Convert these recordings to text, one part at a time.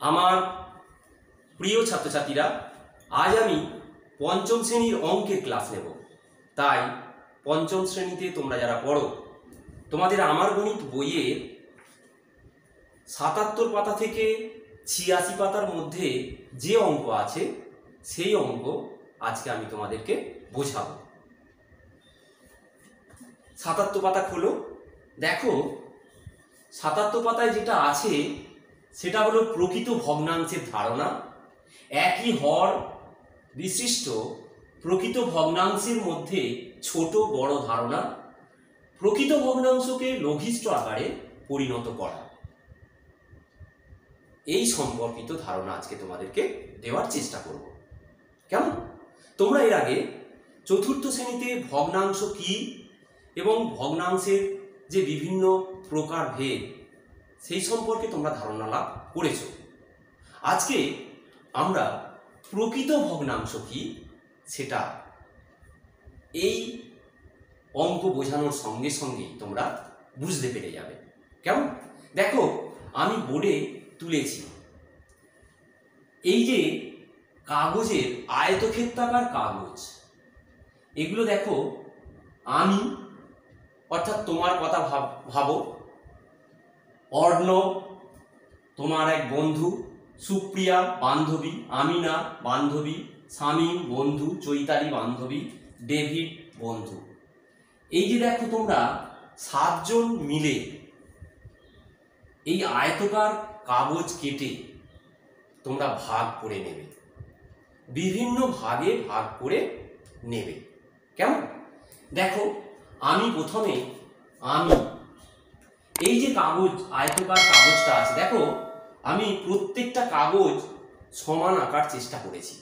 আমার প্রিয় ছাত্রছাত্রীরা, আজ আমি পঞ্চম শ্রেণীর অঙ্কের ক্লাস নেব। তাই পঞ্চম শ্রেণীতে তোমরা যারা পড়ো, তোমাদের আমার গণিত বইয়ের ৭৭ পাতা থেকে ৮৬ পাতার মধ্যে যে অঙ্ক আছে সেই অঙ্ক আজকে আমি তোমাদেরকে বোঝাবো। ৭৭ পাতা খোলো, দেখো ৭৭ পাতায় যেটা আছে সেটা হলো প্রকৃত ভগ্নাংশের ধারণা। একই হর বিশিষ্ট প্রকৃত ভগ্নাংশের মধ্যে ছোট বড় ধারণা, প্রকৃত ভগ্নাংশকে লঘিষ্ঠ আকারে পরিণত করা, এই সম্পর্কিত ধারণা আজকে তোমাদেরকে দেওয়ার চেষ্টা করব। কেমন? তোমরা এর আগে চতুর্থ শ্রেণীতে ভগ্নাংশ কি এবং ভগ্নাংশের যে বিভিন্ন প্রকার ভেদ সেই সম্পর্কে তোমরা ধারণা লাভ করেছ। আজকে আমরা প্রকৃত ভগ্নাংশ কি সেটা এই অঙ্ক বোঝানোর সঙ্গে সঙ্গেই তোমরা বুঝতে পেরে যাবে। কেমন? দেখো, আমি বোর্ডে তুলেছি এই যে কাগজের আয়তক্ষেত্রাকার কাগজ, এগুলো দেখো, আমি অর্থাৎ তোমার কথা ভাবো, অর্ণব তোমার এক বন্ধু, সুপ্রিয়া বান্ধবী, আমিনা বান্ধবী, শামীম বন্ধু, চৈতালি বান্ধবী, ডেভিড বন্ধু। এই যে দেখো, তোমরা 7 জন মিলে এই আয়তকার কাগজ কেটে তোমরা ভাগ করে নেবে, বিভিন্ন ভাগে ভাগ করে নেবে। কেমন? দেখো, আমি প্রথমে এই যে কাগজ আয়তকার কাগজটা আছে, দেখো আমি প্রত্যেকটা কাগজ সমান আঁকার চেষ্টা করেছি।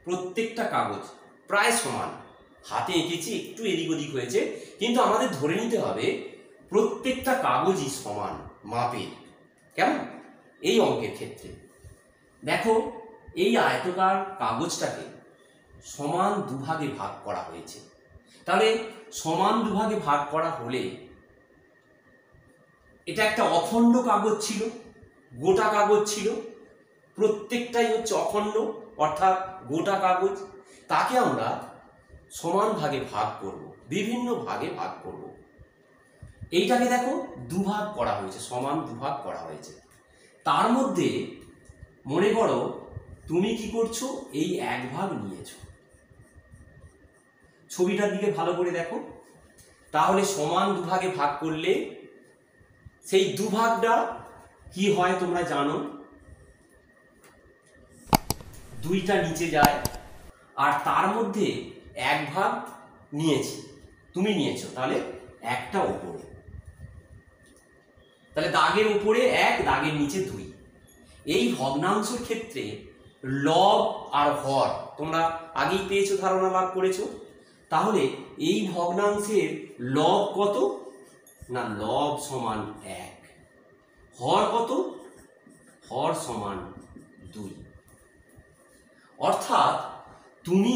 প্রত্যেকটা কাগজ প্রায় সমান, হাতে এঁকেছি, একটু এদিক ওদিক হয়েছে, কিন্তু আমাদের ধরে নিতে হবে প্রত্যেকটা কাগজই সমান মাপের। কেমন? এই অঙ্কের ক্ষেত্রে দেখো, এই আয়তকার কাগজটাকে সমান দুভাগে ভাগ করা হয়েছে। তাহলে সমান দুভাগে ভাগ করা হলে এটা একটা অখণ্ড কাগজ ছিল, গোটা কাগজ ছিল, প্রত্যেকটাই হচ্ছে অখণ্ড অর্থাৎ গোটা কাগজ। তাকে আমরা সমান ভাগে ভাগ করব, বিভিন্ন ভাগে ভাগ করব। এইটাকে দেখো দুভাগ করা হয়েছে, সমান দুভাগ করা হয়েছে। তার মধ্যে মনে করো তুমি কি করছো, এই এক ভাগ নিয়েছো। ছবিটার দিকে ভালো করে দেখো, তাহলে সমান দুভাগে ভাগ করলে সেই দুভাগটা কি হয় তোমরা জানো, দুইটা নিচে যায়, আর তার মধ্যে এক ভাগ নিয়েছি, তুমি নিয়েছো, তাহলে একটা উপরে, তাহলে দাগের উপরে 1, দাগের নিচে 2। এই ভগ্নাংশের ক্ষেত্রে লব আর হর তোমরা আগেই পেয়েছো, ধারণা লাভ করেছো। তাহলে এই ভগ্নাংশের লব কত না, লব সমান 1, হর কত, হর সমান 2। অর্থাৎ তুমি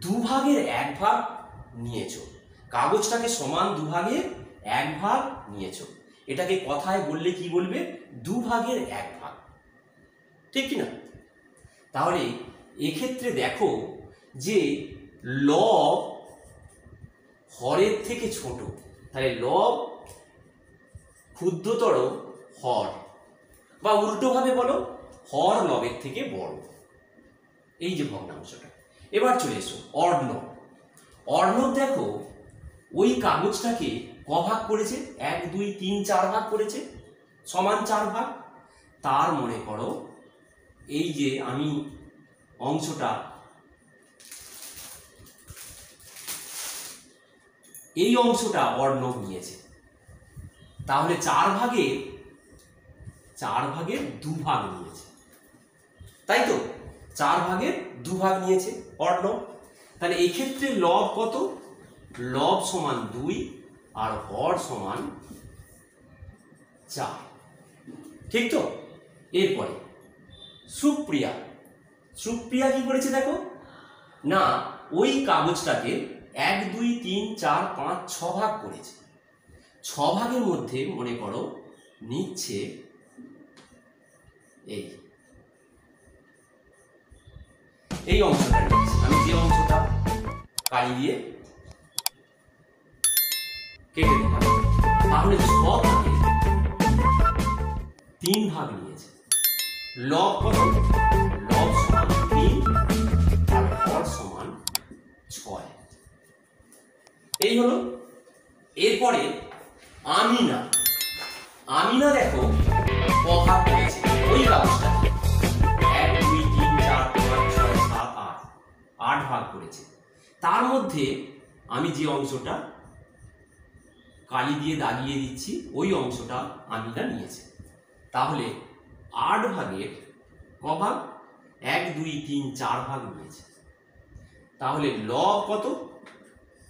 দুভাগের এক ভাগ নিয়েছো, কাগজটাকে সমান দুভাগের এক ভাগ নিয়েছো। এটাকে কথায় বললে কি বলবে, দুভাগের এক ভাগ, ঠিক কি না? তাহলে এক্ষেত্রে দেখো যে লব হরের থেকে ছোট, তাহলে লব ক্ষুদ্রতর হর, বা উল্টোভাবে বলো হর লবের থেকে বড়। এই যে ভগ্নাংশটা। এবার চলে এসো অর্ণব। অর্ণব দেখো ওই কাগজটাকে কভাগ করেছে, 1, 2, 3, 4 ভাগ করেছে, সমান 4 ভাগ। তার মনে করো এই যে আমি অংশটা, এই অংশটা অর্ণব নিয়েছে, তাহলে 4 ভাগের 2 ভাগ নিয়েছে, তাই তো? 4 ভাগের 2 ভাগ নিয়েছে অর্ণব। তাহলে এই ক্ষেত্রে লব কত, লব সমান 2 আর হর সমান 4, ঠিক তো? এরপরে সুপ্রিয়া কি করেছে দেখো না, ওই কাগজটাকে 1, 2, 3, 4, 5, 6 ভাগ করেছে। 6 ভাগের মধ্যে মনে করো নিচ্ছে এই এই অংশটা নিয়েছি আমি, যে অংশটা কালি দিয়ে কেটে দিলাম, তাহলে 6 ভাগে 3 ভাগ নিয়েছে। লব কত? লব সমান 3 আর হর সমান 6। এই হলো। এরপরে আমিনা, আমিনা দেখো ভাগ করেছে ওই কাগজটা 1 2 3 4 5 6 7 8 8 ভাগ করেছে। তার মধ্যে আমি যে অংশটা কালি দিয়ে দাগিয়ে দিচ্ছি ওই অংশটা আমিনা নিয়েছে। তাহলে 8 ভাগের ক ভাগ? 1 2 3 4 ভাগ নিয়েছে। তাহলে লব কত?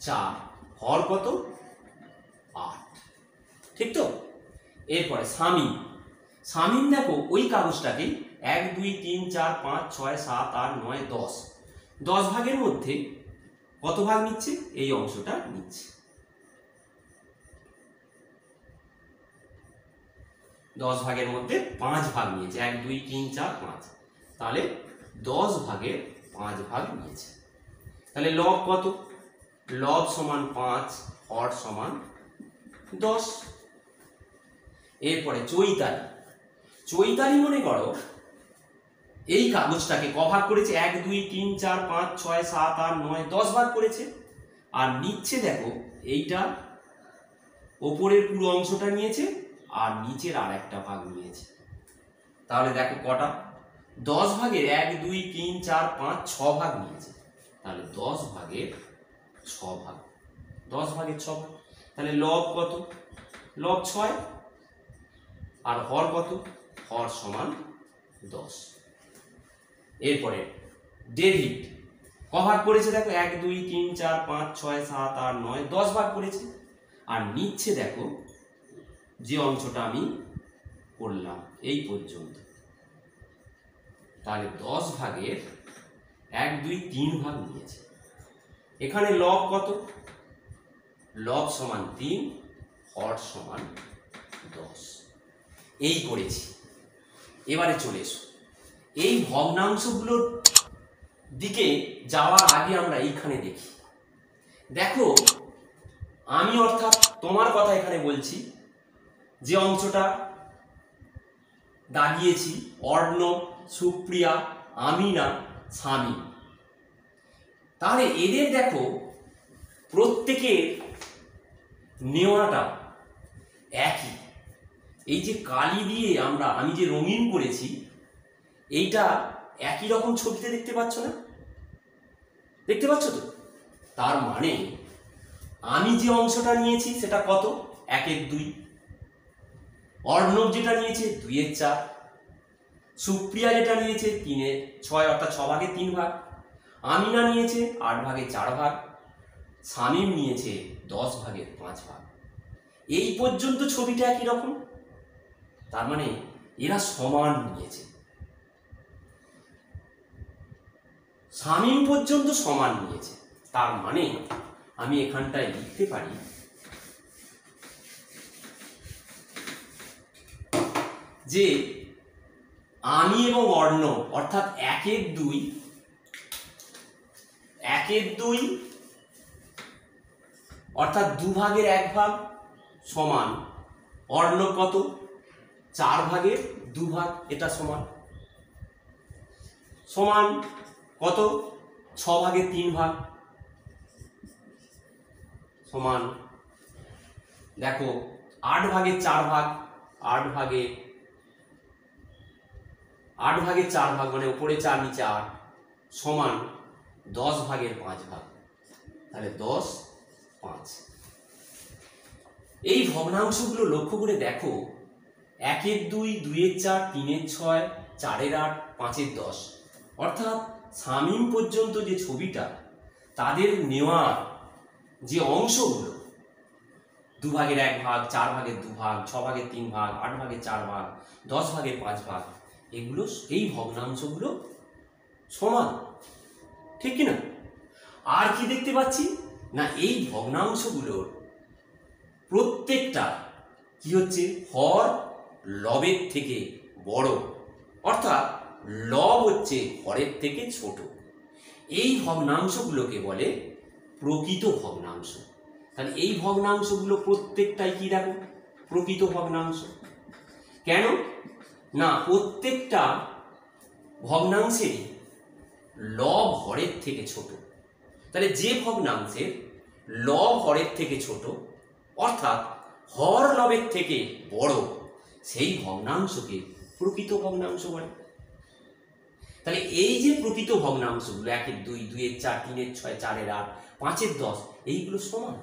4, হর কত? 8। ঠিক তো? এরপরে সামিন, সামিন দেখো ওই কাগজটাকে 1 2 3 4 5 6 7 8 9 10 10 ভাগের মধ্যে কত ভাগ নিচ্ছে? এই অংশটা নিচ্ছে। 10 ভাগের মধ্যে 5 ভাগ নিয়েছে, 1 2 3 4 5, তাহলে 10 ভাগের 5 ভাগ নিয়েছে। তাহলে লব কত? লব সমান 5, হর সমান 10। এরপরে চৈতালি, চৈতালি মনে করো এই কাগজটাকে ক ভাগ করেছে? 1 2 3 4 5 6 7 8 9 10 ভাগ করেছে। আর নিচ্ছে দেখো এইটা ওপরের পুরো অংশটা নিয়েছে আর নিচের আর একটা ভাগ নিয়েছে। তাহলে দেখো কটা? 10 ভাগের 1 2 3 4 5 6 ভাগ নিয়েছে। তাহলে 10 ভাগের 6 ভাগ, 10 ভাগের 6 ভাগ। তাহলে লব কত? লব 6 আর হর কত? হর সমান 10। এরপরে ডেভিড ক ভাগ করেছে? দেখো 1 2 3 4 5 6 7 8 9 10 ভাগ করেছে। আর নিচ্ছে দেখো যে অংশটা আমি করলাম এই পর্যন্ত, তাহলে 10 ভাগের 1 2 3 ভাগ নিয়েছে। এখানে লব কত? লব সমান 3, হর সমান 10। এই করেছি। এবারে চলে এসো এই ভগ্নাংশগুলোর দিকে যাওয়ার আগে আমরা এইখানে দেখি। দেখো আমি অর্থাৎ তোমার কথা এখানে বলছি, যে অংশটা দাগিয়েছি অর্ণব, সুপ্রিয়া, আমিনা, সামি, তাহলে এদের দেখো প্রত্যেকের নেওয়াটা একই। এই যে কালি দিয়ে আমি যে রঙিন করেছি এইটা একই রকম ছবিতে দেখতে পাচ্ছ না? দেখতে পাচ্ছ তো? তার মানে আমি যে অংশটা নিয়েছি সেটা কত? 1 এর 2, অর্ণব যেটা নিয়েছে 2 এর 4, সুপ্রিয়া যেটা নিয়েছে 3 এর 6 অর্থাৎ 6 ভাগে 3 ভাগ, আমিনা নিয়েছে 8 ভাগে 4 ভাগ, শামীম নিয়েছে 10 ভাগের 5 ভাগ। এই পর্যন্ত ছবিটা একই রকম, তার মানে এরা সমান নিয়েছে। শামীম পর্যন্ত সমান নিয়েছে, তার মানে আমি এখানটায় লিখতে পারি যে আমি এবং অর্ণব অর্থাৎ 1 এর 2 অর্থাৎ 2 ভাগের 1 ভাগ সমান অর্ণব কত? 4 ভাগের 2 ভাগ, এটা সমান সমান কত? 6 ভাগের 3 ভাগ সমান দেখো 8 ভাগের 4 ভাগ, 8 ভাগের 4 ভাগ মানে উপরে 4 নিচে 8 সমান 10 ভাগের 5 ভাগ, তাহলে 10 5। এই ভগ্নাংশগুলো লক্ষ্য করে দেখো 1 এর 2, 2 এর 4, 3 এর 6, 4 এর 8, 5 এর 10, অর্থাৎ শামীম পর্যন্ত যে ছবিটা তাদের নেওয়া যে অংশগুলো 2 ভাগের 1 ভাগ, 4 ভাগের 2 ভাগ, 6 ভাগের 3 ভাগ, 8 ভাগের 4 ভাগ, 10 ভাগের 5 ভাগ, এগুলো এই ভগ্নাংশগুলো সমান, ঠিক কিনা? আর কি দেখতে পাচ্ছি না, এই ভগ্নাংশগুলোর প্রত্যেকটা কি হচ্ছে? হর লবের থেকে বড়, অর্থাৎ লব হচ্ছে হরের থেকে ছোট। এই ভগ্নাংশগুলোকে বলে প্রকৃত ভগ্নাংশ। তাহলে এই ভগ্নাংশগুলো প্রত্যেকটাই কি দেখো প্রকৃত ভগ্নাংশ। কেন না প্রত্যেকটা ভগ্নাংশেরই লব হরের থেকে ছোট। তাহলে যে ভগ্নাংশের লব হরের থেকে ছোট অর্থাৎ হর লবের থেকে বড় সেই ভগ্নাংশকে প্রকৃত ভগ্নাংশ বলে। তাহলে এই যে প্রকৃত ভগ্নাংশগুলো 1-এর 2, 2-এর 4, 3-এর 6, 4-এর 8, 5-এর 10 এইগুলো সমান,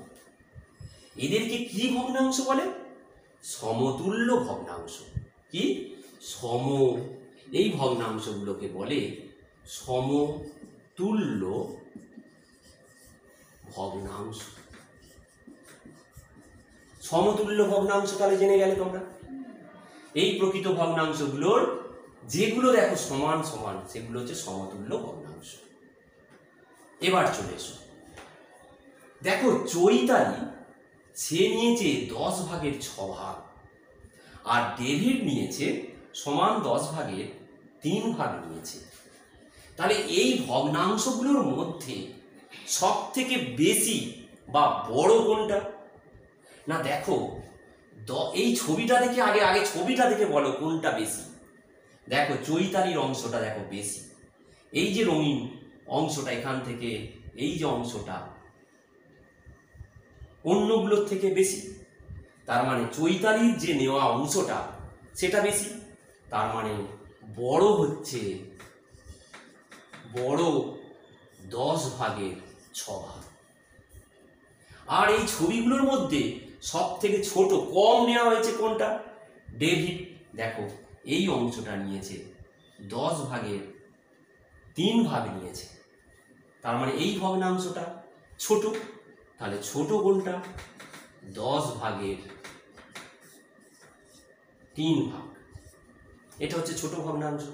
এদেরকে কি ভগ্নাংশ বলে? সমতুল্য ভগ্নাংশ। কি এই ভগ্নাংশগুলোকে বলে সমতুল্য ভগ্নাংশ। সমতুল্য ভগ্নাংশ তাহলে জেনে গেলে তোমরা। এই প্রকৃত ভগ্নাংশগুলোর যেগুলো দেখো সমান সমান সেগুলো হচ্ছে সমতুল্য ভগ্নাংশ। এবার চলে এসো, দেখো চৈতালি সে নিয়েছে 10 ভাগের 6 ভাগ আর ডেভিড নিয়েছে সমান 10 ভাগের 3 ভাগ নিয়েছে। তাহলে এই ভগ্নাংশগুলোর মধ্যে সব থেকে বেশি বা বড় কোনটা? না দেখো এই ছবিটা দেখে আগে ছবিটা দেখে বলো কোনটা বেশি। দেখো চৈতালির অংশটা দেখো বেশি, এই যে রঙিন অংশটা এখান থেকে এই যে অংশটা অন্যগুলোর থেকে বেশি। তার মানে চৈতালির যে নেওয়া অংশটা সেটা বেশি, তার মানে বড় হচ্ছে 10 ভাগের 6 ভাগ। আর এই ছবিগুলোর মধ্যে সব থেকে ছোট কম নেওয়া হয়েছে কোনটা? ডেভিড দেখো এই অংশটা নিয়েছে 10 ভাগের 3 ভাগ নিয়েছে, তার মানে এই ভগ্নাংশটা ছোট। তাহলে ছোট কোনটা? 10 ভাগের 3 ভাগ, এটা হচ্ছে ছোট ভগ্নাংশ।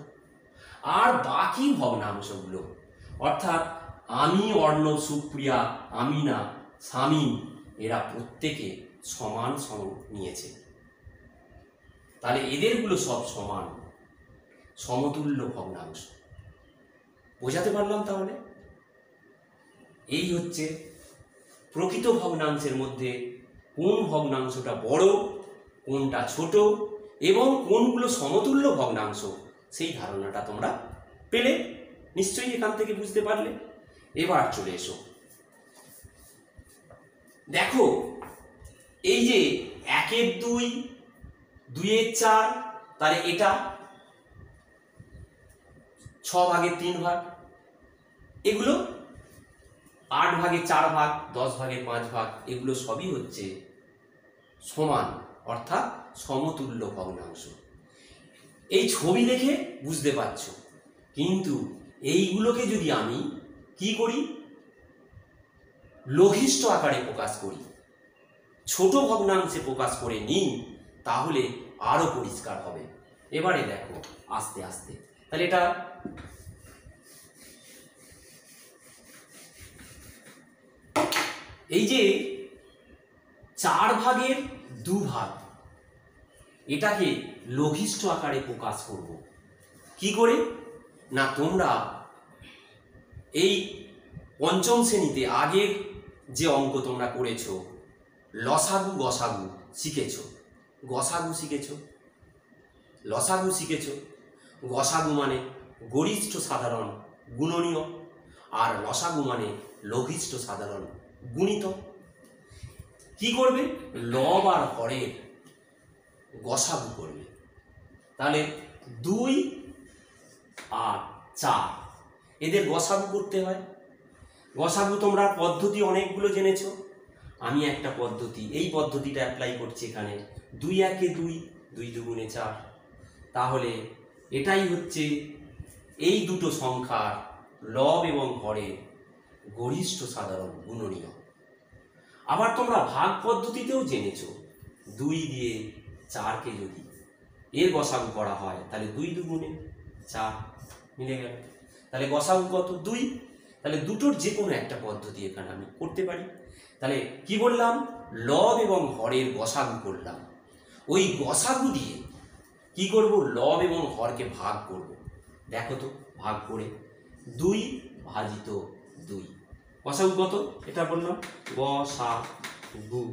আর বাকি ভগ্নাংশগুলো অর্থাৎ আমি, অর্ণব, সুপ্রিয়া, আমিনা, শামীম এরা প্রত্যেকে সমান নিয়েছে। তাহলে এদেরগুলো সব সমান সমতুল্য ভগ্নাংশ। বোঝাতে পারলাম? তাহলে এই হচ্ছে প্রকৃত ভগ্নাংশের মধ্যে কোন ভগ্নাংশটা বড় কোনটা ছোট এবং কোনগুলো সমতুল্য ভগ্নাংশ সেই ধারণাটা তোমরা পেলে নিশ্চয়ই, এখান থেকে বুঝতে পারলে। এবার চলে এসো, দেখো এই যে 1-এর 2, 2-এর 4 তাহলে এটা 6 ভাগের 3 ভাগ, এগুলো 8 ভাগের 4 ভাগ, 10 ভাগের 5 ভাগ, এগুলো সবই হচ্ছে সমান অর্থাৎ সমতুল্য ভগ্নাংশ। এই ছবি দেখে বুঝতে পারছো, কিন্তু এইগুলোকে যদি আমি কি করি লঘিষ্ঠ আকারে প্রকাশ করি, ছোট ভগ্নাংশে প্রকাশ করে নিই, তাহলে আরো পরিষ্কার হবে। এবারে দেখো আস্তে আস্তে, তাহলে এটা এই যে 4 ভাগের 2 ভাগ এটাকে লঘিষ্ঠ আকারে প্রকাশ করব কি করে? না তোমরা এই পঞ্চম শ্রেণীতে আগের যে অঙ্ক তোমরা করেছো লসাগু গসাগু শিখেছো, গসাগু শিখেছো, লসাগু শিখেছো। গসাগু মানে গরিষ্ঠ সাধারণ গুণনীয় আর লসাগু মানে লঘিষ্ঠ সাধারণ গুণিতক। কি করবে? লব আর হরের গসাগু করবে। তাহলে 2 আর 4 এদের গসাগু করতে হয়। গসাগু তোমরা পদ্ধতি অনেকগুলো জেনেছো, আমি একটা পদ্ধতি এই পদ্ধতিটা অ্যাপ্লাই করছি এখানে। 2-1-এ 2, 2-2 4, তাহলে এটাই হচ্ছে এই দুটো সংখ্যার লব এবং হরের গরিষ্ঠ সাধারণ গুণনীয়। আবার তোমরা ভাগ পদ্ধতিতেও জেনেছো 2 দিয়ে 4কে যদি এর গসাগু করা হয় তাহলে 2-2 4 মিলে গেল। তাহলে গসাগু কত? 2। তাহলে দুটোর যে কোনো একটা পদ্ধতি এখানে আমি করতে পারি। তাহলে কি বললাম? লব এবং হরের গসাগু করলাম। ওই গসাগু দিয়ে কি করব, লব এবং হরকে ভাগ করব। দেখো তো ভাগ করে 2 ভাজিত 2 গসাগু কত, এটা বললাম গসাগু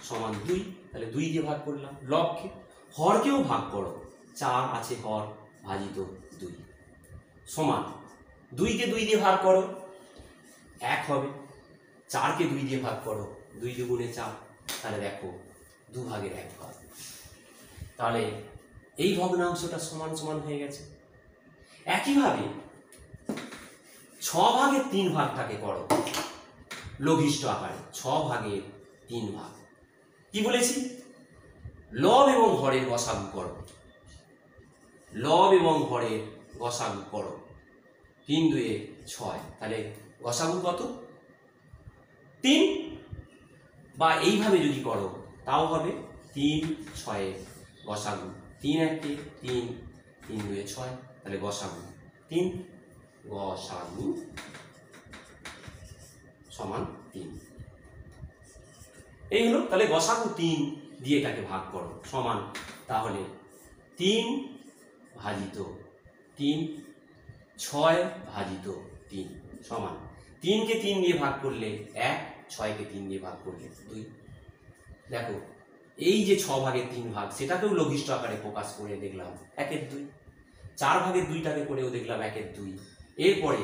সমান 2, তাহলে 2 দিয়ে ভাগ করলাম। লবকে, হরকেও ভাগ করো, 4 আছে হর ভাজিত 2 সমান 2কে 2 দিয়ে ভাগ করো 1 হবে, 4কে 2 দিয়ে ভাগ করো 2 দুগুণে 4, তাহলে দেখো 2 ভাগের 1 ভাগ। তাহলে এই ভগ্নাংশটা সমান সমান হয়ে গেছে। একইভাবে 6 ভাগের 3 ভাগটাকে করো লঘিষ্ঠ আকারে, 6 ভাগের 3 ভাগ। কি বলেছি, লব এবং হরের গসাগু করো, লব এবং হরের গসাগু করো, 3 2 6, তাহলে গসাগু কত 3, বা এইভাবে যদি করো তাও হবে 3 6 গসাগু 3 1 3 3 2 6, তাহলে গসাগু 3, গসাগু সমান 3। এই হলো, তাহলে গসাগু 3 দিয়ে এটাকে ভাগ করো সমান, তাহলে 3 ভাজিত 3 6 ভাজিত 3 সমান 3কে 3 দিয়ে ভাগ করলে 1, 6কে 3 দিয়ে ভাগ করলে 2। দেখো এই যে 6 ভাগের 3 ভাগ সেটাকেও লঘিষ্ঠ আকারে প্রকাশ করে দেখলাম 1 এর 2, 4 ভাগের 2টাকে করেও দেখলাম 1 এর 2। এরপরে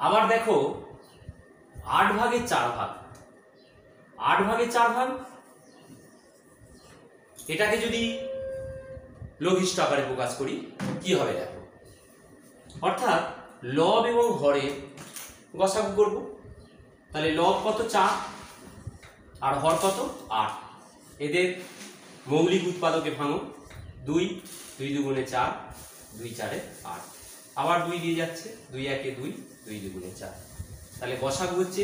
আবার দেখো 8 ভাগের 4 ভাগ, 8 ভাগের 4 ভাগ এটাকে যদি লঘিষ্ঠ আকারে প্রকাশ করি কি হবে দেখো, অর্থাৎ লব এবং হরের গসাগু করব, তাহলে লব কত 4 আর হর কত 8, এদের মৌলিক উৎপাদকে ভাঙো 2 2 দুগুণে 4 2 4 8, আবার 2 দিয়ে যাচ্ছে 2 1 2 2 দুগুণে 4, তাহলে গসাগু হচ্ছে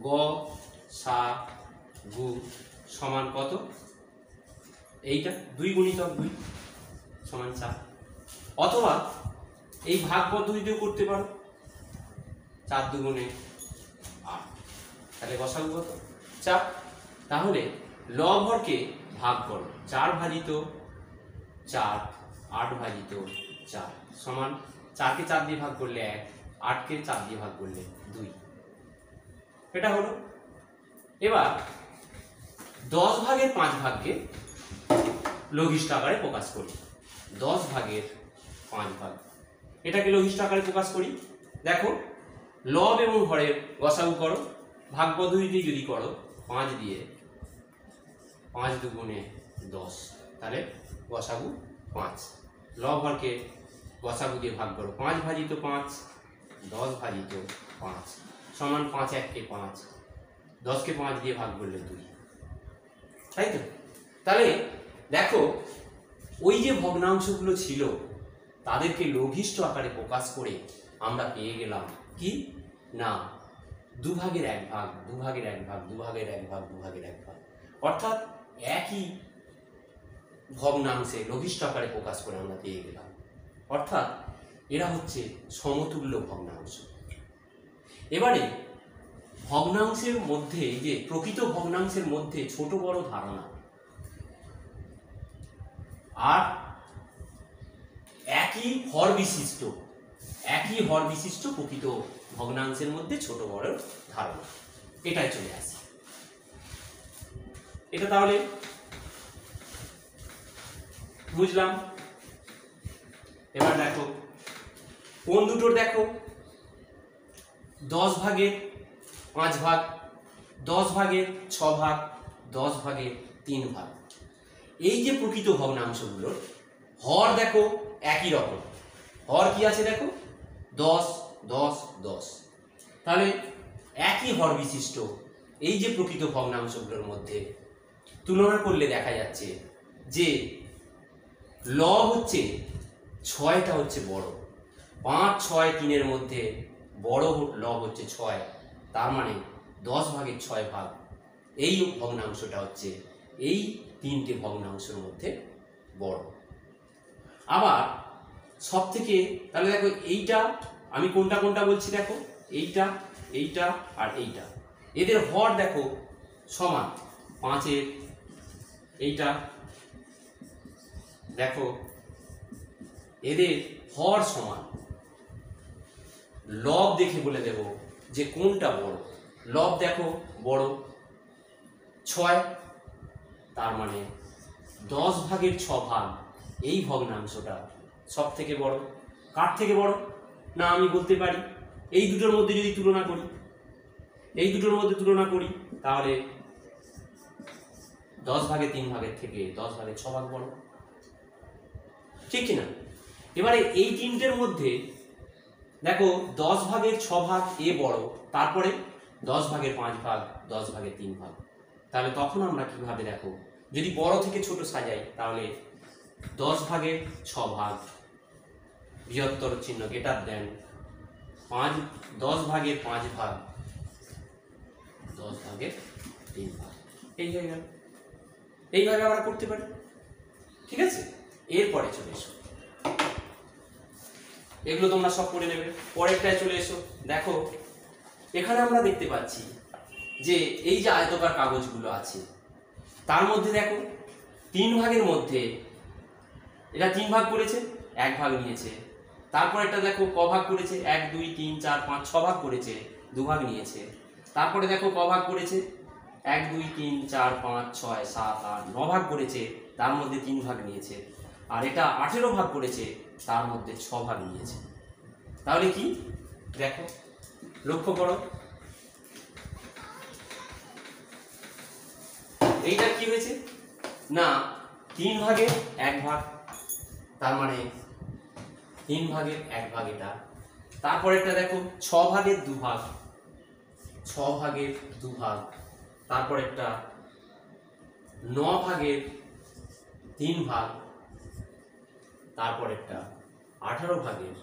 গ সা গু সমান কত, এইটা 2 গুণিতক 2 সমান 4, অথবা এই ভাগ পদ্ধতিতেও করতে পারো 4 দুগুণে 8, তাহলে গসাগু কত 4। তাহলে লব হরকে ভাগ করো, 4 ভাজিত 4 8 ভাজিত 4 সমান 4কে 4 দিয়ে ভাগ করলে 1, 8কে 4 দিয়ে ভাগ করলে 2, এটা হলো। এবার 10 ভাগের 5 ভাগকে লঘিষ্ঠ আকারে প্রকাশ করি, 10 ভাগের 5 ভাগ এটাকে লঘিষ্ঠ আকারে প্রকাশ করি। দেখো লব এবং হরের গসাগু করো, ভাগ পদ্ধতিতে যদি করো 5 দিয়ে 5 দুগুণে 10, তাহলে গসাগু 5। লব হরকে গসাগু দিয়ে ভাগ করো, 5 ভাজিত 5 10 ভাজিত 5 সমান 5 1 5, 10কে 5 দিয়ে ভাগ করলে 2, তাই তো। তাহলে দেখো ওই যে ভগ্নাংশগুলো ছিল তাদেরকে লঘিষ্ঠ আকারে প্রকাশ করে আমরা পেয়ে গেলাম কি না 2 ভাগের 1 ভাগ 2 ভাগের 1 ভাগ 2 ভাগের 1 ভাগ 2 ভাগের 1 ভাগ, অর্থাৎ একই ভগ্নাংশে লঘিষ্ঠ আকারে প্রকাশ করে আমরা পেয়ে গেলাম, অর্থাৎ এরা হচ্ছে সমতুল্য ভগ্নাংশ। এবারে ভগ্নাংশের মধ্যে, এই যে প্রকৃত ভগ্নাংশের মধ্যে ছোট বড় ধারণা আর একই হর বিশিষ্ট প্রকৃত ভগ্নাংশের মধ্যে ছোট বড় ধারণা, এটাই চলে আসে। এটা তাহলে বুঝলাম। এবার দেখো কোন দুটোর, দেখো 10 ভাগের 5 ভাগ, 10 ভাগের 6 ভাগ, 10 ভাগের 3 ভাগ, এই যে প্রকৃত ভগ্নাংশগুলোর হর দেখো একই রকম, হর কি আছে দেখো 10 10 10, তাহলে একই হর বিশিষ্ট এই যে প্রকৃত ভগ্নাংশগুলোর মধ্যে তুলনা করলে দেখা যাচ্ছে যে লব হচ্ছে 6টা হচ্ছে বড়, 5 6 3-এর মধ্যে বড় লব হচ্ছে 6, তার মানে 10 ভাগের 6 ভাগ এই ভগ্নাংশটা হচ্ছে এই 3টে ভগ্নাংশের মধ্যে বড়। আবার সব থেকে, তাহলে দেখো এইটা আমি কোনটা কোনটা বলছি, দেখো এইটা এইটা আর এইটা, এদের হর দেখো সমান 5-এর এইটা দেখো এদের হর সমান, লব দেখে বলে দেব যে কোনটা বড়। লব দেখো বড় 6, তার মানে 10 ভাগের 6 ভাগ এই ভগ্নাংশটা সব থেকে বড়। কার থেকে বড়? না আমি বলতে পারি এই দুটোর মধ্যে যদি তুলনা করি, এই দুটোর মধ্যে তুলনা করি তাহলে 10 ভাগে 3 ভাগের থেকে 10 ভাগে 6 ভাগ বড়, ঠিক কিনা? এবারে এই তিনটের মধ্যে দেখো 10 ভাগের 6 ভাগ এ বড়, তারপরে 10 ভাগের 5 ভাগ, 10 ভাগের 3 ভাগ। তাহলে তখন আমরা কিভাবে দেখো যদি বড় থেকে ছোট সাজাই তাহলে 10 ভাগের 6 ভাগ বৃহত্তর চিহ্ন গ্রেটার দেন 10 ভাগের 5 ভাগ, 10 ভাগের 3 ভাগ, এই হয়ে গেল। এইভাবে আমরা করতে পারি, ঠিক আছে? এরপরে চলে এসো, এগুলো তোমরা সব করে নেবে। পরেরটায় চলে এসো, দেখো এখানে আমরা দেখতে পাচ্ছি যে এই যে আয়তকার কাগজগুলো আছে তার মধ্যে দেখো 3 ভাগের মধ্যে এটা 3 ভাগ করেছে, 1 ভাগ নিয়েছে। তারপর এটা দেখো ক ভাগ করেছে, 1 2 3 4 5 6 ভাগ করেছে, 2 ভাগ নিয়েছে। তারপরে দেখো ক ভাগ করেছে, 1 2 3 4 5 6 7 8 9 ভাগ করেছে, তার মধ্যে 3 ভাগ নিয়েছে। আর এটা 18 ভাগ করেছে, তার মধ্যে 6 ভাগ নিয়েছে। তাহলে কি দেখো, লক্ষ্য করো এইটা কি হয়েছে না 3 ভাগের 1 ভাগ, তার মানে 3 ভাগের 1 ভাগ এটা। তারপরে এটা দেখো 6 ভাগের 2 ভাগ, 6 ভাগের 2 ভাগ। তারপর একটা 9 ভাগের 3 ভাগ। তারপর একটা 18 ভাগের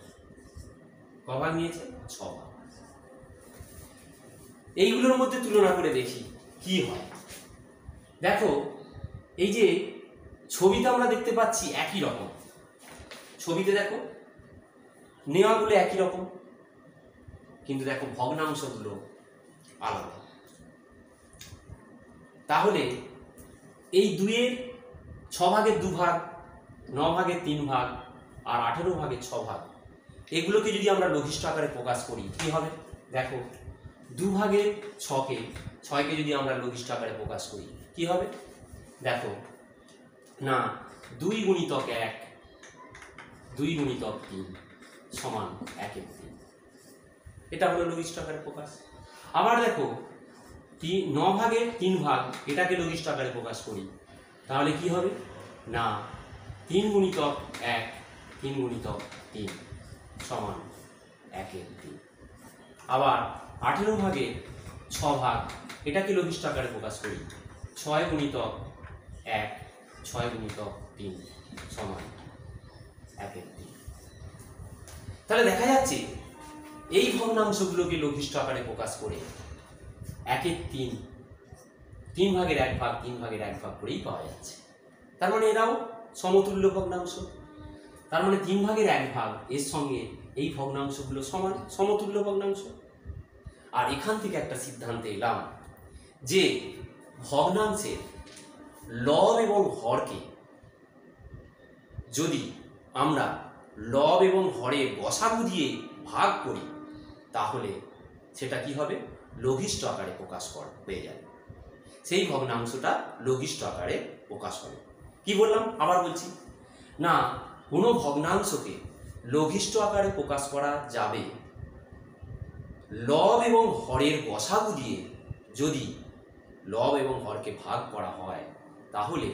ক ভাগ নিয়েছে, 6 ভাগ। এইগুলোর মধ্যে তুলনা করে দেখি কি হয়। দেখো এই যে ছবিতে আমরা দেখতে পাচ্ছি একই রকম, ছবিতে দেখো নেওয়াগুলো একই রকম, কিন্তু দেখো ভগ্নাংশগুলো আলাদা। তাহলে এই 2-এর 6 ভাগের 2 ভাগ, 9 ভাগের 3 ভাগ আর 18 ভাগের 6 ভাগ, এগুলোকে যদি আমরা লঘিষ্ঠ আকারে প্রকাশ করি কি হবে? দেখো 2 ভাগের 6কে যদি আমরা লঘিষ্ঠ আকারে প্রকাশ করি কি হবে? দেখো না 2 গুণিতক 1, 2 গুণিতক 3 সমান 1-এর 3, এটা হলো লঘিষ্ঠ আকারে প্রকাশ। আবার দেখো 9 ভাগের 3 ভাগ, এটাকে লঘিষ্ঠ আকারে প্রকাশ করি তাহলে কি হবে না 3 গুণিতক 1, 3 গুণিতক 3 সমান 1-এর 3। আবার 18 ভাগের 6 ভাগ, এটাকে লঘিষ্ঠ আকারে প্রকাশ করি 6 গুণিতক 1, 6 গুণিতক 3 সমান 1-এর 3। তাহলে দেখা যাচ্ছে এই ভগ্নাংশগুলোকে লঘিষ্ঠ আকারে প্রকাশ করে 1-এর 3, 3 ভাগের 1 ভাগ, 3 ভাগের 1 ভাগ করেই পাওয়া যাচ্ছে। তার মানে এরাও সমতুল্য ভগ্নাংশ। তার মানে 3 ভাগের 1 ভাগ এর সঙ্গে এই ভগ্নাংশগুলো সমান, সমতুল্য ভগ্নাংশ। আর এখান থেকে একটা সিদ্ধান্তে এলাম যে ভগ্নাংশের লব এবং হরকে যদি আমরা লব এবং হরের গসাগু দিয়ে ভাগ করি তাহলে সেটা কি হবে? লঘিষ্ঠ আকারে প্রকাশ হয়ে যাবে, সেই ভগ্নাংশটা লঘিষ্ঠ আকারে প্রকাশ হবে। কি বললাম আবার বলছি, না কোনো ভগ্নাংশকে লঘিষ্ঠ আকারে প্রকাশ করা যাবে লব এবং হরের গসাগু দিয়ে যদি লব এবং হরকে ভাগ করা হয় তাহলে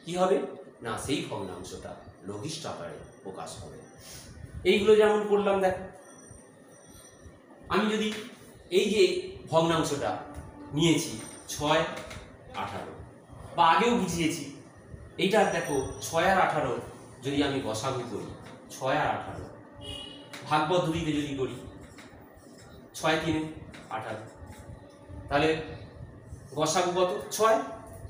কি হবে না সেই ভগ্নাংশটা লঘিষ্ঠ আকারে প্রকাশ হবে। এইগুলো যেমন করলাম দেখো, আমি যদি এই যে ভগ্নাংশটা নিয়েছি 6, 18 বা আগেও বুঝিয়েছি, এইটা দেখো 6 আর 18 যদি আমি গসাগু করি 6 আর 18 ভাগ পদ্ধতিতে যদি করি 6 3 18, তাহলে গসাগু কত 6,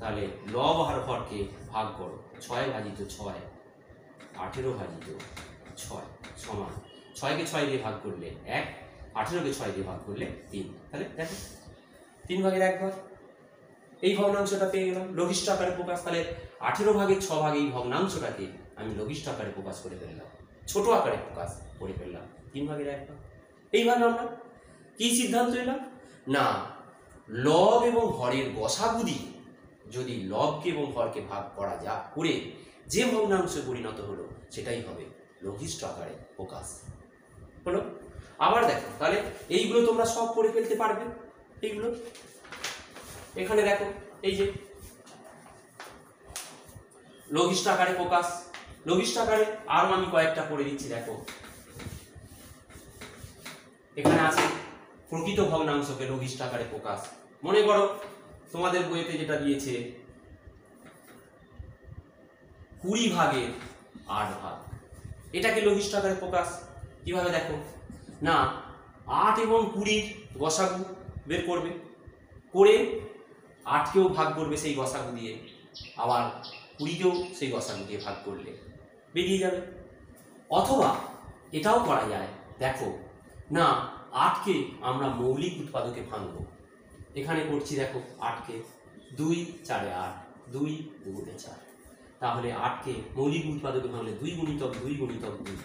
তাহলে লব আর হরকে ভাগ করো 6 ভাজিত 6, 18 ভাজিত 6 সমান 6কে 6 দিয়ে ভাগ করলে 1, 18কে 6 দিয়ে ভাগ করলে 3, তাহলে দেখো 3 ভাগের 1 ভাগ এই ভগ্নাংশটা পেয়ে গেলাম লঘিষ্ঠ আকারে প্রকাশ। তাহলে 18/6 এই ভগ্নাংশটাকে আমি লঘিষ্ঠ আকারে প্রকাশ করে ফেললাম, ছোট আকারে প্রকাশ করে ফেললাম 3/1 এইভাবে আমরা কি সিদ্ধান্ত এলাম না লব এবং হরের গসাগু দিয়ে যদি লবকে এবং হরকে ভাগ করা যা করে যে ভগ্নাংশে পরিণত হলো সেটাই হবে লঘিষ্ঠ আকারে প্রকাশ হলো। আবার দেখো তাহলে এইগুলো তোমরা সব করে ফেলতে পারবে। এইগুলো এখানে দেখো এই যে লঘিষ্ঠ আকারে প্রকাশ, লঘিষ্ঠ আকারে আরো আমি কয়েকটা করে দিচ্ছি। দেখো এখানে আছে প্রকৃত ভগ্নাংশকে লঘিষ্ঠ আকারে প্রকাশ। মনে করো তোমাদের বইতে যেটা দিয়েছে 20/8, এটাকে লঘিষ্ঠ আকারে প্রকাশ কিভাবে দেখো না 8 এবং 20 গসাগু বের করবে, করে 8কেও ভাগ করবে সেই গসাগু দিয়ে, আবার 20কেও সেই গসাগু দিয়ে ভাগ করলে বেরিয়ে যাবে। অথবা এটাও করা যায় দেখো না 8কে আমরা মৌলিক উৎপাদকে ভাঙবো। এখানে করছি দেখো 8কে 2 4 8, 2 2 4, তাহলে 8কে মৌলিক উৎপাদকে ভাঙলে 2 গুণিতক 2 গুণিতক 2।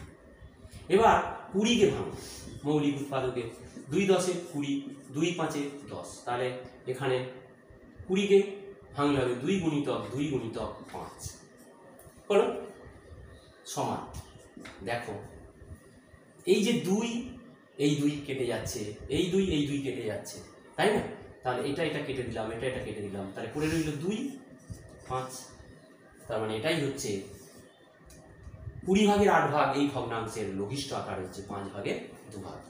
এবার 20কে ভাঙবো মৌলিক উৎপাদকে 2 10 20, 2 5 10, তাহলে এখানে 20কে ভাঙলে হবে 2 গুণিতক 2 গুণিতক 5 হলো সমান। দেখো এই যে 2 এই 2 কেটে যাচ্ছে, এই 2 কেটে যাচ্ছে, তাই না? তাহলে এটা কেটে দিলাম, এটা কেটে দিলাম, তাহলে পড়ে রইল 2 5। তার মানে এটাই হচ্ছে 20/8 এই ভগ্নাংশের লঘিষ্ঠ আকার হচ্ছে 5/2।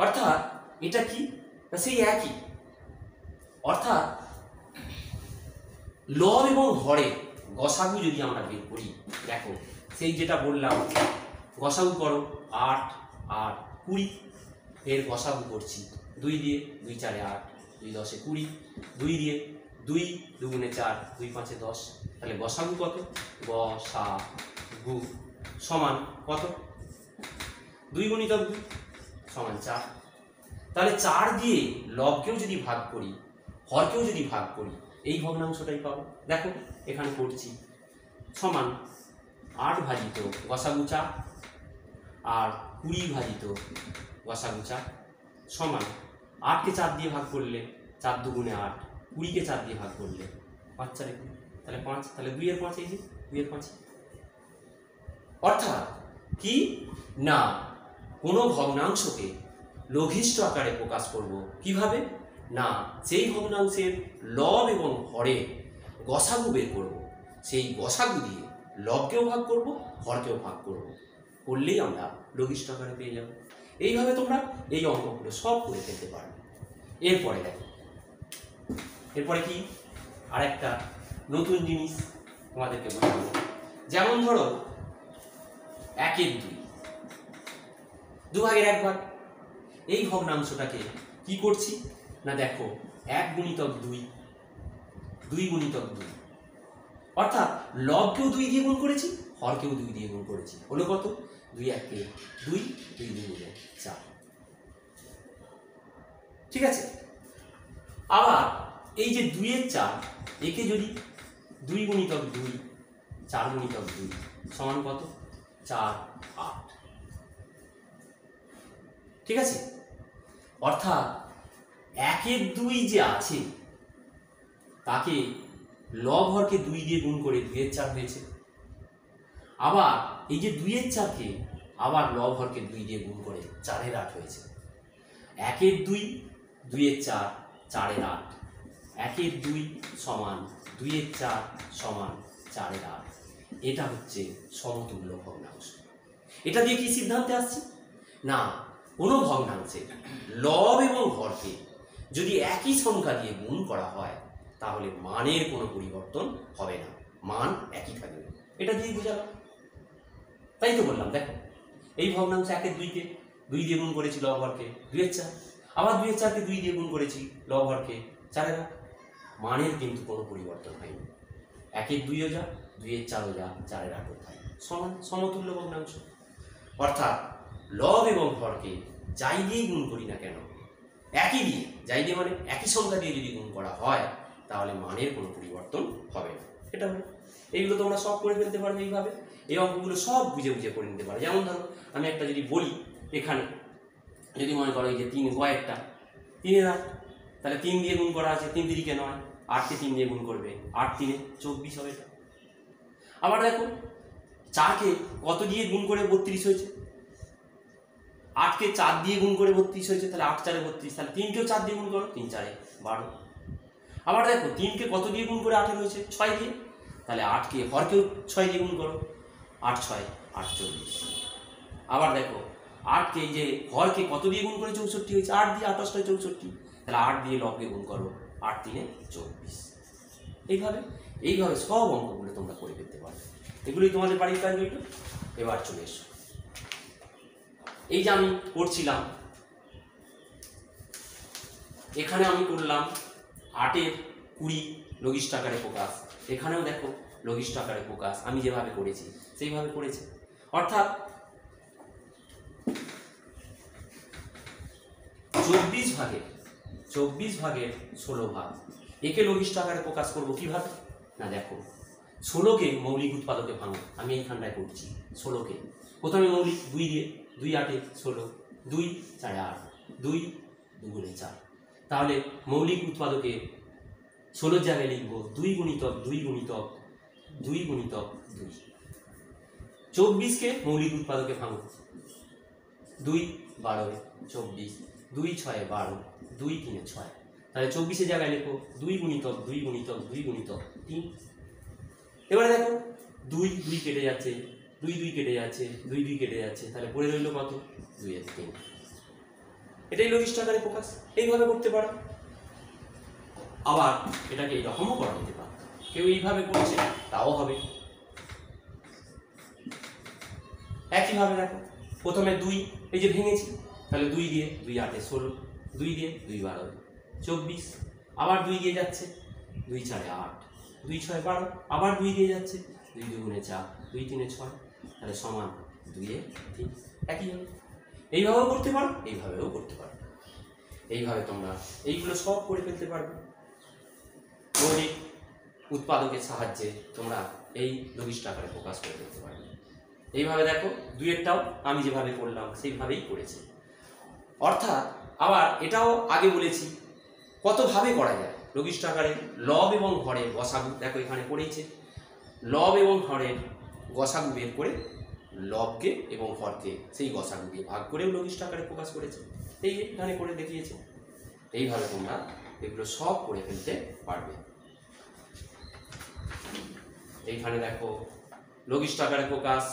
অর্থাৎ এটা কি সেই একই, অর্থাৎ লব এবং হরের গসাগু যদি আমরা বের করি, দেখো সেই যেটা বললাম গসাগু করো 8 আর 20, এর গসাগু করছি 2 দিয়ে, 2 4 8, 2 10 20, 2 দিয়ে 2 2 গুণে 4, 2 5 10, তাহলে গসাগু কত? গসাগু সমান কত? 2 গুণিতক 2 সমান 4। তাহলে 4 দিয়ে লবকেও যদি ভাগ করি, হরকেও যদি ভাগ করি, এই ভগ্নাংশটাই পাবো। দেখো এখানে করছি সমান 8 ভাজিত গসাগু 4 আর 20 ভাজিত গসাগু 4 সমান 8কে 4 দিয়ে ভাগ করলে 4 2 গুণে 8, 20কে 4 দিয়ে ভাগ করলে 5 4 20, তাহলে 5, তাহলে 2 এর 5 এই যে 2 এর 5। অর্থাৎ কি না কোনো ভগ্নাংশকে লঘিষ্ঠ আকারে প্রকাশ করব কিভাবে না সেই ভগ্নাংশের লব এবং হরের গসাগু বের করব, সেই গসাগু দিয়ে লবকেও ভাগ করব, হরকেও ভাগ করব, করলেই আমরা লঘিষ্ঠ আকারে পেয়ে যাব। এইভাবে তোমরা এই অঙ্কগুলো সব করে ফেলতে পারবে। এরপরে দেখো এরপরে কি আরেকটা নতুন জিনিস তোমাদেরকে বোঝাবো। যেমন ধরো 1/2, 2/1 এই ভগ্নাংশটাকে কি করছি না দেখো 1 গুণিতক 2, 2 গুণিতক 2, অর্থাৎ লবকেও 2 দিয়ে গুণ করেছি, হরকেও 2 দিয়ে গুণ করেছি, হলো কত? 2 1 2, 2 2 গুণে 4। ঠিক আছে, আবার এই যে 2 এর 4 একে যদি 2 গুণিতক 2, 4 গুণিতক 2 সমান কত? 4 8। ঠিক আছে, অর্থাৎ 1/2 যে আছে তাকে লব হরকে 2 দিয়ে গুণ করে 2 এর 4 হয়েছে। আবার এই যে 2 এর 4কে আবার লব হরকে 2 দিয়ে গুণ করে 4 এর 8 হয়েছে। 1/2, 2 এর 4, 4 এর 8, 1/2 সমান 2 এর 4 সমান 4 এর 8। এটা হচ্ছে সমতুল্য ভগ্নাংশ। এটা দিয়ে কি সিদ্ধান্তে আসছে না কোনো ভগ্নাংশে লব এবং হরকে যদি একই সংখ্যা দিয়ে গুণ করা হয় তাহলে মানের কোনো পরিবর্তন হবে না, মান একই থাকবে। এটা দিয়ে বুঝালাম, তাই তো বললাম। দেখো এই ভগ্নাংশ 1/2কে 2 দিয়ে গুণ করেছি লব হরকে 2 এর 4, আবার 2 এর 4কে 2 দিয়ে গুণ করেছি লব হরকে 4 এর 8, মানের কিন্তু কোনো পরিবর্তন হয়নি। 1/2ও যা, 2 এর 4ও যা, 4 এর 8ও তাই, সমান সমতুল্য ভগ্নাংশ। অর্থাৎ লব এবং হরকে যাই দিয়েই গুণ করি না কেন একই দিয়ে, যাই দিয়ে মানে একই সংখ্যা দিয়ে যদি গুণ করা হয় তাহলে মানের কোনো পরিবর্তন হবে না। এটা হলো, এইগুলো তোমরা সব করে ফেলতে পারবে এইভাবে। এই অঙ্কগুলো সব বুঝে বুঝে করে নিতে পারো। যেমন ধরো আমি একটা যদি বলি, এখানে যদি মনে করো এই যে 3 কয়েকটা 3 8, তাহলে 3 দিয়ে গুণ করা আছে, 3 3 কেন হয়, 8কে 3 দিয়ে গুণ করবে, 8 3 24 হবে। আবার দেখো 4কে কত দিয়ে গুণ করে 32 হয়েছে, 8কে 4 দিয়ে গুণ করে 32 হয়েছে, তাহলে 8 4 32, তাহলে 3কেও 4 দিয়ে গুণ করো, 3 4 12। আবার দেখো 3কে কত দিয়ে গুণ করে 18 হয়েছে, 6 দিয়ে, তাহলে 8কে হরকেও 6 দিয়ে গুণ করো, 8 6 48। আবার দেখো 8কে এই যে হরকে কত দিয়ে গুণ করে 64 হয়েছে, 8 দিয়ে, 28 64, তাহলে 8 দিয়ে লবকে গুণ করো, 8 3 24। এইভাবে সব অঙ্কগুলো তোমরা করে ফেলতে পারো। এগুলোই তোমাদের বাড়ির কাজ হইল। এবার চলে এসো, এই যে আমি করছিলাম, এখানে আমি করলাম 8-এর 20 লঘিষ্ঠ আকারে প্রকাশ, এখানেও দেখো লঘিষ্ঠ আকারে প্রকাশ আমি যেভাবে করেছি সেইভাবে করেছি। অর্থাৎ 24 ভাগের 16 ভাগ, একে লঘিষ্ঠ আকারে প্রকাশ করবো কিভাবে না, দেখো 16কে মৌলিক উৎপাদকে ভাঙো, আমি এইখানটায় করছি 16কে। প্রথমে মৌলিক 2 দিয়ে, 2 8 16, 2 4 8, 2 2 4, তাহলে মৌলিক উৎপাদকে 16 জায়গায় লিখবো 2 গুণিতক 2 গুণিতক 2 গুণিতক 2। 24কে মৌলিক উৎপাদকে ভাঙো, 2 12 24, 2 6 12, 2 3 6, তাহলে 24 জায়গায় লেখো 2 গুণিতক 2 গুণিতক 2 গুণিতক 3। এবারে দেখো 2 2 কেটে যাচ্ছে, 2 2 কেটে যাচ্ছে, 2 2 কেটে যাচ্ছে, তাহলে পড়ে রইল কত, 2 এর 3। এটাই লঘিষ্ঠ আকারে প্রকাশ, এইভাবে করতে পারো। আবার এটাকে এইরকমও করা যেতে পারে, কেউ এইভাবে করছে তাও হবে। একইভাবে দেখো প্রথমে 2 এই যে ভেঙেছি, তাহলে 2 দিয়ে 2 8 16, 2 দিয়ে 2 12 24, আবার 2 দিয়ে যাচ্ছে 2 4 8, 2 6 12, আবার 2 দিয়ে যাচ্ছে 2 2 4, 2 3 6, তাহলে সমান 2 এ 3। একই হবে, এইভাবেও করতে পারো, এইভাবেও করতে পারো। এইভাবে তোমরা এইগুলো সব করে ফেলতে পারবে। মৌলিক উৎপাদকের সাহায্যে তোমরা এই লঘিষ্ঠ আকারে প্রকাশ করে ফেলতে পারবে। এইভাবে দেখো 2 এরটাও আমি যেভাবে করলাম সেইভাবেই করেছি। অর্থাৎ আবার এটাও আগে বলেছি কতভাবে করা যায় লঘিষ্ঠ আকারে, লব এবং হরের গসাগু, দেখো এখানে পড়েছে লব এবং হরের গসাগু বের করে লবকে এবং হরকে সেই গসাগু দিয়ে ভাগ করেও লঘিষ্ঠ আকারে প্রকাশ করেছে, এই এখানে করে দেখিয়েছে। এইভাবে তোমরা এগুলো সব করে ফেলতে পারবে। এইখানে দেখো লঘিষ্ঠ আকারে প্রকাশ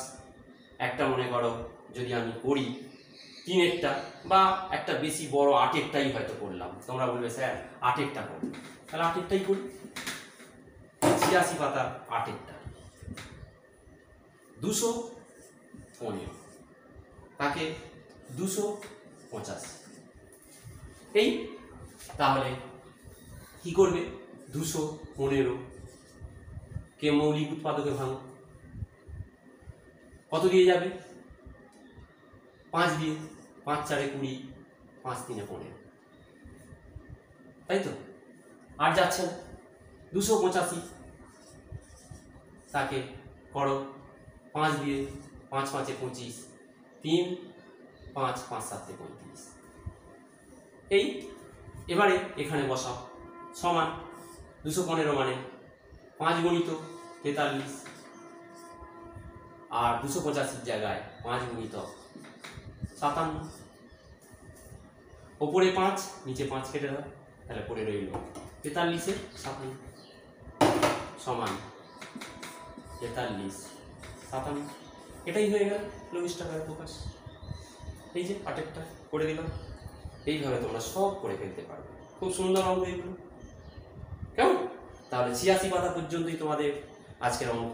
একটা মনে করো যদি আমি করি 3-এরটা বা একটা বেশি বড় 8-এরটাই হয়তো করলাম, তোমরা বলবে স্যার 8-এরটা করো, তাহলে 8-এরটাই করি। 86 পাতা 8-এরটা 215, তাকে 285, এই তাহলে কি করবে 215 কে মৌলিক উৎপাদকে ভাঙো, কত দিয়ে যাবে 5 দিয়ে, 5 4 20, 5 3 15, তাই তো, আর যাচ্ছে না 285, তাকে করো 5 দিয়ে, 5 5 25, 3 5 5 7 35, এই এবারে এখানে বসাও সমান 215 মানে 5 গুণিত 43, আর 285 জায়গায় 5 গুণিত 57, ওপরে 5 নিচে 5 কেটে দাও, তাহলে পড়ে রইল 43 57 সমান 43 57। এটাই হয়ে গেল লঘিষ্ঠ আকারে প্রকাশ। এই যে 8-এরটা করে দিলাম। এইভাবে তোমরা সব করে ফেলতে পারবে, খুব সুন্দর অঙ্ক এগুলো, কেমন? তাহলে 86 পাতা পর্যন্তই তোমাদের আজকের অঙ্ক।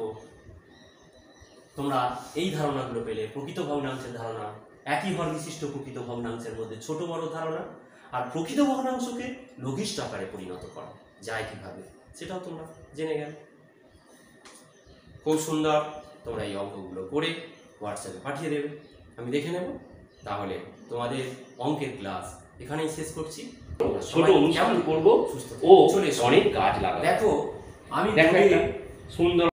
তোমরা এই ধারণাগুলো পেলে প্রকৃত ভগ্নাংশের ধারণা, একই হর বিশিষ্ট প্রকৃত ভগ্নাংশের মধ্যে ছোট বড় ধারণা, আর প্রকৃত ভগ্নাংশকে লঘিষ্ঠ আকারে পরিণত করা যায় কিভাবে সেটাও তোমরা জেনে গেলে। খুব সুন্দর, তোমরা এই অঙ্কগুলো করে হোয়াটসঅ্যাপে পাঠিয়ে দেবে, আমি দেখে নেব। তাহলে তোমাদের অঙ্কের ক্লাস এখানেই শেষ করছি। ছোট অনুষ্ঠান করবো সুস্থ ও চলে এসো। অনেক গাছ লাগাবো। দেখো আমি দেখো দূরে একটা সুন্দর